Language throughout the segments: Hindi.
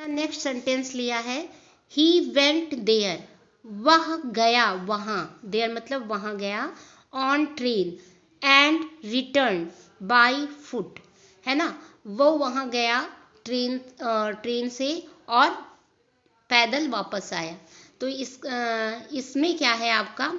नेक्स्ट सेंटेंस लिया है ही वेंट देयर, वह गया वहाँ, देयर मतलब वहाँ गया, on train and return by foot, है ना, वो वहाँ गया ट्रेन से और पैदल वापस आया। तो इसमें क्या है आपका,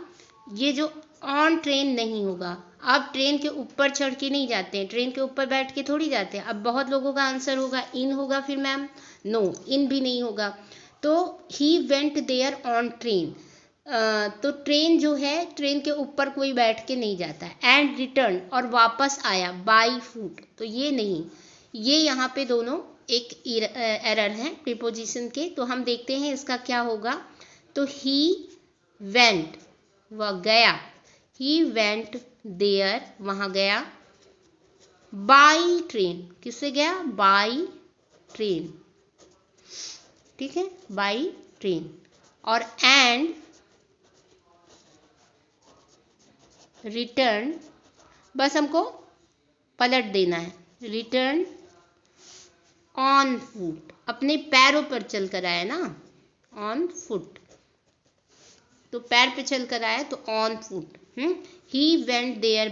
ये जो ऑन ट्रेन नहीं होगा, आप ट्रेन के ऊपर चढ़ के नहीं जाते हैं, ट्रेन के ऊपर बैठ के थोड़ी जाते हैं। अब बहुत लोगों का आंसर होगा इन होगा, फिर मैम नो, इन भी नहीं होगा। तो he went there on train, तो ट्रेन जो है, ट्रेन के ऊपर कोई बैठ के नहीं जाता है। एंड रिटर्न और वापस आया बाई फुट, तो ये नहीं, ये यहाँ पे दोनों एक एरर है प्रीपोजिशन के। तो हम देखते हैं इसका क्या होगा। तो ही वेंट, वह गया, ही वेंट देयर वहाँ गया, बाई ट्रेन, किससे गया, बाई ट्रेन, ठीक है, बाई ट्रेन। और एंड रिटर्न, बस हमको पलट देना है, रिटर्न ऑन फुट, अपने पैरों पर चल कर आया ना, ऑन फुट, तो पैर पे चल कर आया तो on foot. He went there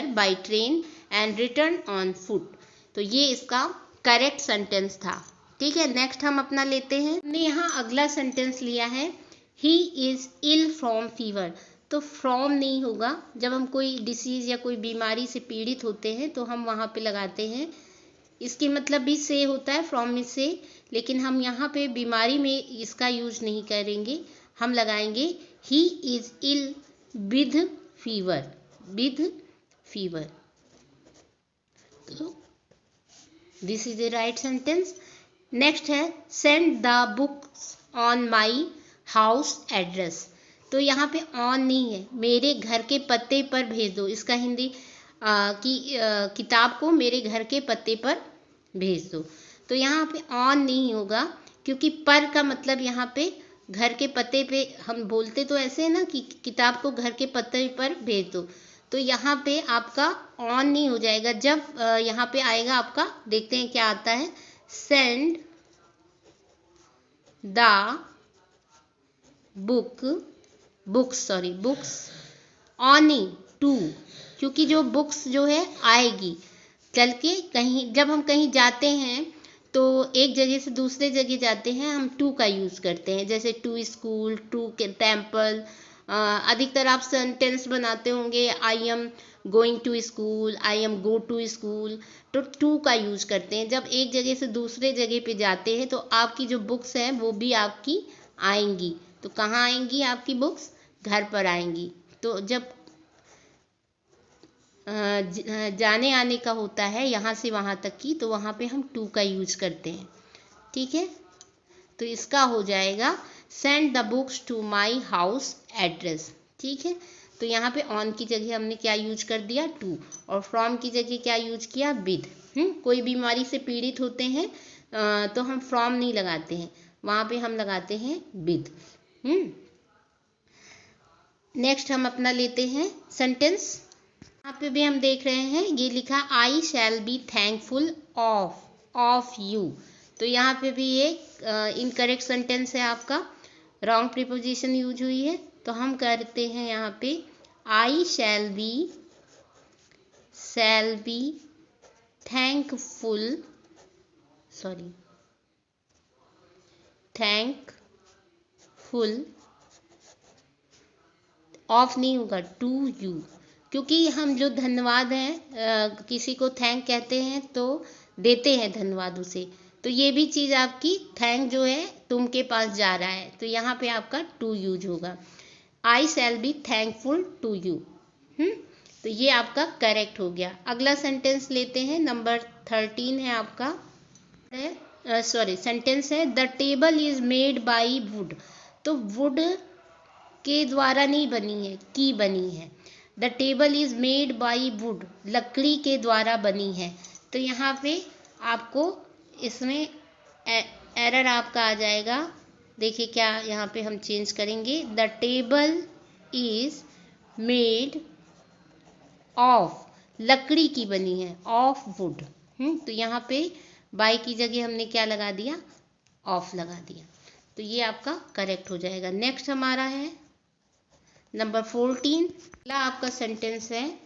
by train and return on foot. तो ये इसका करेक्ट सेंटेंस था। ठीक है, नेक्स्ट हम अपना लेते हैं। हमने यहाँ अगला सेंटेंस लिया है he is ill from fever. तो फ्रॉम नहीं होगा, जब हम कोई डिसीज या कोई बीमारी से पीड़ित होते हैं तो हम वहाँ पे लगाते हैं, इसके मतलब भी से होता है, फ्रॉम में से, लेकिन हम यहाँ पे बीमारी में इसका यूज नहीं करेंगे, हम लगाएंगे he is ill with fever, with fever. तो this is the right sentence. Next है send the books on my house address. तो यहाँ पे ऑन नहीं है, मेरे घर के पते पर भेज दो, इसका हिंदी किताब को मेरे घर के पते पर भेज दो। तो यहाँ पे ऑन नहीं होगा, क्योंकि पर का मतलब यहाँ पे घर के पते पे, हम बोलते तो ऐसे है ना कि किताब को घर के पते पर भेज दो, तो यहाँ पे आपका ऑन नहीं हो जाएगा। जब यहाँ पे आएगा आपका, देखते हैं क्या आता है, send the books on to, क्योंकि जो बुक्स जो है आएगी चल के कहीं, जब हम कहीं जाते हैं तो एक जगह से दूसरे जगह जाते हैं, हम टू का यूज़ करते हैं, जैसे टू स्कूल, टू के टेम्पल। अधिकतर आप सेंटेंस बनाते होंगे I am going to school, I am go to school, तो टू का यूज़ करते हैं। जब एक जगह से दूसरे जगह पे जाते हैं तो आपकी जो बुक्स हैं वो भी आपकी आएंगी। तो कहाँ आएंगी आपकी बुक्स, घर पर आएंगी। तो जब जाने आने का होता है यहाँ से वहाँ तक की, तो वहाँ पे हम टू का यूज करते हैं। ठीक है, तो इसका हो जाएगा send the books to my house address. ठीक है, तो यहाँ पे ऑन की जगह हमने क्या यूज कर दिया, टू, और फ्रॉम की जगह क्या यूज किया, विद। कोई बीमारी से पीड़ित होते हैं तो हम फ्रॉम नहीं लगाते हैं, वहाँ पे हम लगाते हैं विद। नेक्स्ट हम अपना लेते हैं सेंटेंस। यहाँ पे भी हम देख रहे हैं ये लिखा I shall be thankful of you. तो यहाँ पे भी एक इनकरेक्ट सेंटेंस है आपका, रॉन्ग प्रीपोजिशन यूज हुई है। तो हम करते हैं यहाँ पे आई शैल बी थैंकफुल ऑफ नहीं होगा, टू यू, क्योंकि हम जो धन्यवाद हैं किसी को थैंक कहते हैं तो देते हैं धन्यवाद उसे, तो ये भी चीज़ आपकी थैंक जो है तुम के पास जा रहा है, तो यहाँ पे आपका टू यूज होगा, I shall be thankful to you. तो ये आपका करेक्ट हो गया। अगला सेंटेंस लेते हैं, नंबर 13 है आपका, सेंटेंस है the table is made by would. तो वुड के द्वारा नहीं बनी है, की बनी है। The table is made by would, लकड़ी के द्वारा बनी है। तो यहाँ पे आपको इसमें एरर आपका आ जाएगा। देखिए क्या यहाँ पे हम चेंज करेंगे, the table is made of, लकड़ी की बनी है, ऑफ वुड। तो यहाँ पे बाय की जगह हमने क्या लगा दिया, ऑफ लगा दिया। तो ये आपका करेक्ट हो जाएगा। नेक्स्ट हमारा है नंबर 14। अगला आपका सेंटेंस है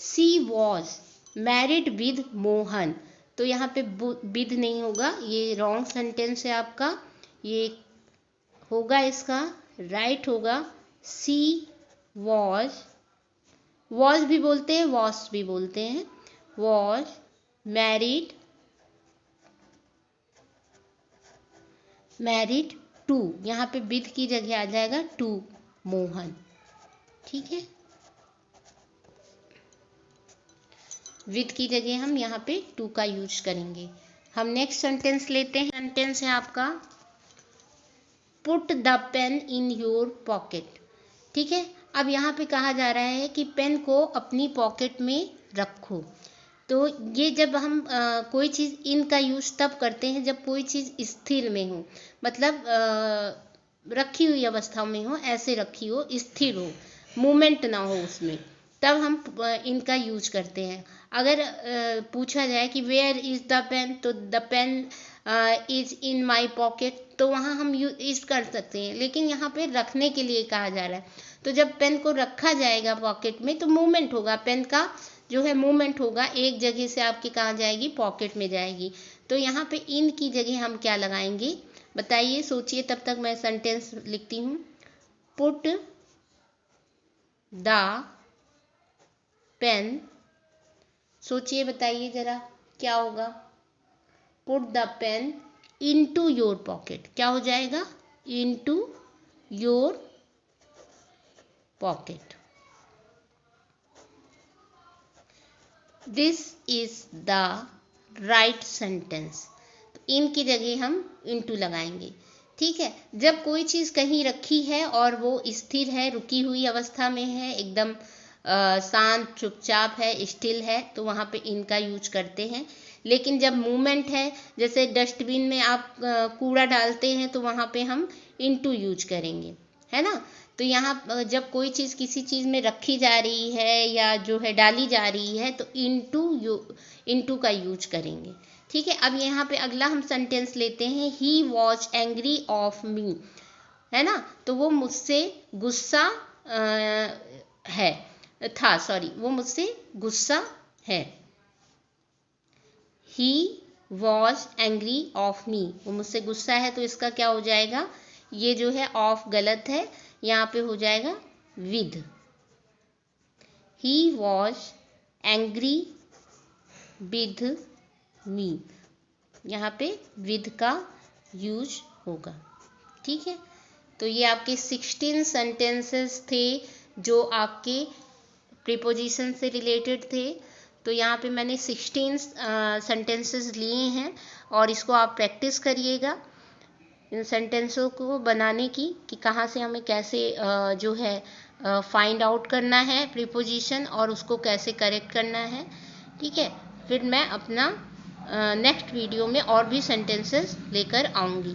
सी वॉज मैरिड विद मोहन। तो यहाँ पे विद नहीं होगा, ये रॉन्ग सेंटेंस है आपका। ये होगा इसका राइट होगा सी वॉज, वॉज भी बोलते हैं, वॉस भी बोलते हैं, वॉज मैरिड टू, यहाँ पे विद की जगह आ जाएगा टू मोहन। ठीक है, विद की जगह हम यहाँ पे टू का यूज करेंगे। हम नेक्स्ट सेंटेंस लेते हैं। सेंटेंस है आपका put the pain in your pocket. ठीक है, अब यहाँ पे कहा जा रहा है कि पेन को अपनी पॉकेट में रखो। तो ये जब हम कोई चीज़ इन का यूज तब करते हैं जब कोई चीज़ स्थिर में हो, मतलब रखी हुई अवस्था में हो, ऐसे रखी हो, स्थिर हो, मूवमेंट ना हो उसमें, तब हम इनका यूज करते हैं। अगर पूछा जाए कि वेयर इज़ द पेन, तो the pen is in my pocket, तो वहाँ हम यूज कर सकते हैं। लेकिन यहाँ पे रखने के लिए कहा जा रहा है, तो जब पेन को रखा जाएगा पॉकेट में तो मूवमेंट होगा, पेन का जो है मूवमेंट होगा, एक जगह से आपकी कहाँ जाएगी, पॉकेट में जाएगी। तो यहाँ पे इन की जगह हम क्या लगाएंगे, बताइए, सोचिए, तब तक मैं सेंटेंस लिखती हूँ। पुट द पेन, सोचिए, बताइए जरा क्या होगा। Put the pen into your pocket, क्या हो जाएगा, into your pocket. This is the right sentence. In की जगह हम इनटू लगाएंगे। ठीक है, जब कोई चीज़ कहीं रखी है और वो स्थिर है, रुकी हुई अवस्था में है, एकदम शांत चुपचाप है, स्टिल है, तो वहाँ पे इनका यूज करते हैं। लेकिन जब मूवमेंट है, जैसे डस्टबिन में आप कूड़ा डालते हैं, तो वहाँ पे हम इनटू यूज करेंगे, है ना। तो यहाँ जब कोई चीज़ किसी चीज़ में रखी जा रही है या जो है डाली जा रही है, तो इनटू का यूज करेंगे। ठीक है, अब यहाँ पे अगला हम सेंटेंस लेते हैं। He was angry of me, है ना, तो वो मुझसे गुस्सा वो मुझसे गुस्सा है। He was angry of me, वो मुझसे गुस्सा है, तो इसका क्या हो जाएगा, ये जो है ऑफ गलत है, यहाँ पे हो जाएगा with. He was angry with me, यहाँ पे विद का यूज होगा। ठीक है, तो ये आपके 16 सेंटेंसेस थे जो आपके प्रीपोजिशन से रिलेटेड थे। तो यहाँ पे मैंने 16 सेंटेंसेस लिए हैं और इसको आप प्रैक्टिस करिएगा, इन सेंटेंसों को बनाने की, कि कहाँ से हमें कैसे जो है फाइंड आउट करना है प्रीपोजिशन और उसको कैसे करेक्ट करना है। ठीक है, फिर मैं अपना नेक्स्ट वीडियो में और भी सेंटेंसेस लेकर आऊँगी।